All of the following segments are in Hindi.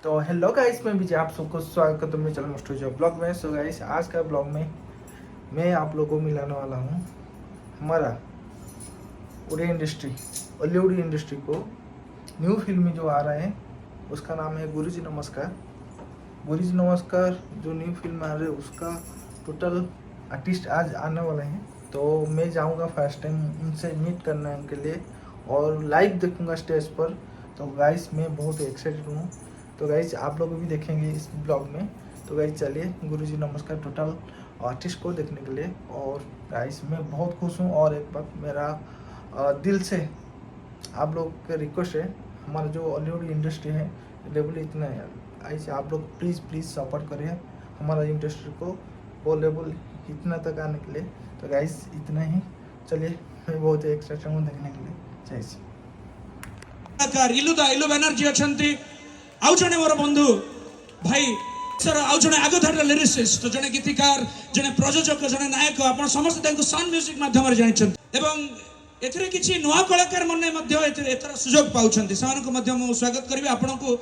तो हेलो गाइस, मैं विजय, आप सबको स्वागत करता हूँ मेरे चैनल मोस्ट जो ब्लॉग में। सो गाइस, आज का ब्लॉग में मैं आप लोगों को मिलाने वाला हूँ हमारा उड़िया इंडस्ट्री, बॉलीवुड इंडस्ट्री को न्यू फिल्म जो आ रहा है उसका नाम है गुरुजी नमस्कार। गुरुजी नमस्कार जो न्यू फिल्म आ रही है उसका टोटल आर्टिस्ट आज आने वाले हैं। तो मैं जाऊँगा फर्स्ट टाइम उनसे मीट करने के लिए और लाइव देखूँगा स्टेज पर। तो गाइस मैं बहुत एक्साइटेड हूँ। तो गाइस आप लोग भी देखेंगे इस ब्लॉग में। तो गाइस चलिए गुरुजी नमस्कार टोटल आर्टिस्ट को देखने के लिए। और गाइस मैं बहुत खुश हूँ। और एक बात मेरा दिल से आप लोग का रिक्वेस्ट है, हमारा जो बॉलीवुड इंडस्ट्री है लेवल इतना है, ऐसे आप लोग प्लीज़ सपोर्ट करिए हमारा इंडस्ट्री को वो लेवल इतना तक आने के लिए। तो गाइस इतना ही, चलिए मैं बहुत एक्साइटेड हूँ देखने के लिए। जय श्री इलु बैनर्जी अछंती आउ जने मोर बंधु भाई सर आउ जने आगधार लिरिसिस्ट जने गीतिकार जने प्रयोजक जने नायक आपण समस्त तांको सन म्यूजिक माध्यम रे जानिछन एवं एथरे किछि नवा कलाकार मने मध्य एथरा सुयोग पाउछन्ती समान को मध्य मु स्वागत करबी। आपण को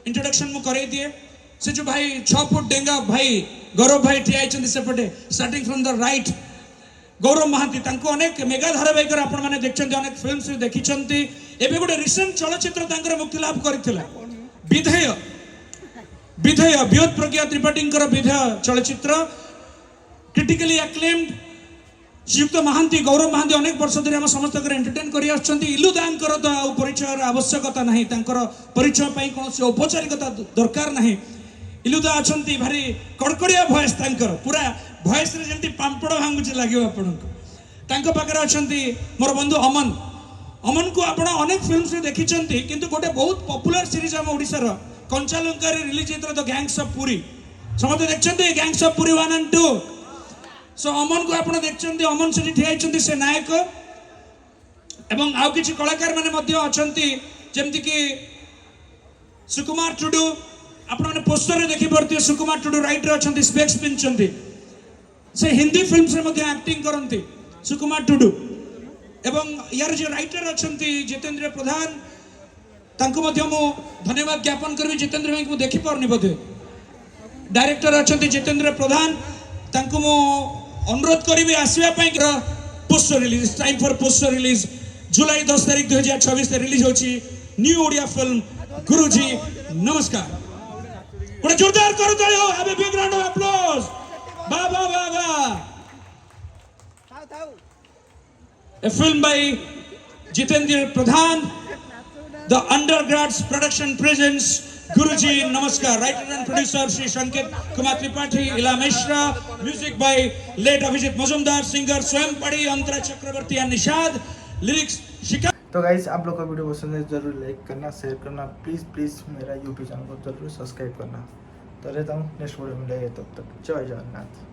इंट्रोडक्शन मु करै दिए। से जो भाई 6 फुट डेंगा भाई गौरव भाई ठिया आइछन्ती सेपटे स्टार्टिंग फ्रॉम द राइट गौरव महांती तांको अनेक मेगा धारावाहिक आपण माने देखछन्ती, अनेक फिल्म्स देखिछन्ती। एबे गोटे रिसेंट चलचित्र तांकर मुक्ति लाभ करथिला विधेय विधेय विनोद प्रज्ञा त्रिपाठी विधेय चलचित्र क्रिटिकली एक्लेम्ड। श्रीयुक्त महांती गौरव महांती अनेक वर्ष धरि हम समस्त एंटरटेन करि आछन्ती। इलु दांकर तो आ परिचय आवश्यकता नाही, तांकर परिचय पई कोनोसी औपचारिकता दरकार नाही। इलु दा अछन्ती भारी कड़कड़िया वॉइस तांकर पूरा वॉइस रे जेंती पांपड़ भांगुची लागियो आपनको। तांको पाकर अछन्ती मोर बंधु अमन। अमन को आपण अनेक फिल्म्स रे देखिछन्ती, किंतु गोटे बहुत पॉपुलर सीरीज हम ओडिसा रो कंचालंका रे रिलीज हेतरा द गैंग्स ऑफ पुरी। समते देखछन्ती गैंग्स ऑफ पुरी 1 and 2। सो अमन को आपण देखछन्ती, अमन से ठिया आइछन्ती से नायक एवं आउ किछि कलाकार माने मध्य अछन्ती जेमति कि सुकुमार टुडू। आपण माने पोस्टर रे देखि परथियो सुकुमार टुडू राइट रे अछन्ती, स्पेक्स पिनछन्ती। से हिंदी फिल्म्स रे मध्य एक्टिंग करन्ती सुकुमार टुडू। एवं यार जो राइटर अछन्ती जितेंद्र प्रधान, तांको मध्य मु धन्यवाद ज्ञापन करबी। जितेंद्र भाई को देखि परनी बोधे डायरेक्टर अछन्ती जितेंद्र प्रधान, तांको मु अनुरोध करबी आसीबा पई। Poster release time for poster release जुलाई 10 तारिख 2026 रे रिलीज होची न्यू ओडिया फिल्म गुरुजी नमस्कार। गोटे जोरदार करो तालियो, have a big round of applause. वाह वाह वाह वाह। A film by Jitendra Pradhan, the Undergrads Production presents Guruji Namaskar. Writer and producer Shri Sanket Kumar Tripathi, Ila Mishra. Music by late Abhijit Mazumdar, singer Swayam Padi, Antara Chakrabarti and Nishad. Lyrics Shikar. तो गाइस आप लोग का वीडियो पसंद है जरूर लाइक करना, शेयर करना, प्लीज़ मेरा यूट्यूब चैनल को जरूर सब्सक्राइब करना। तो रहता हूँ नेक्स्ट वीडियो में, तब तक जय जगन्नाथ।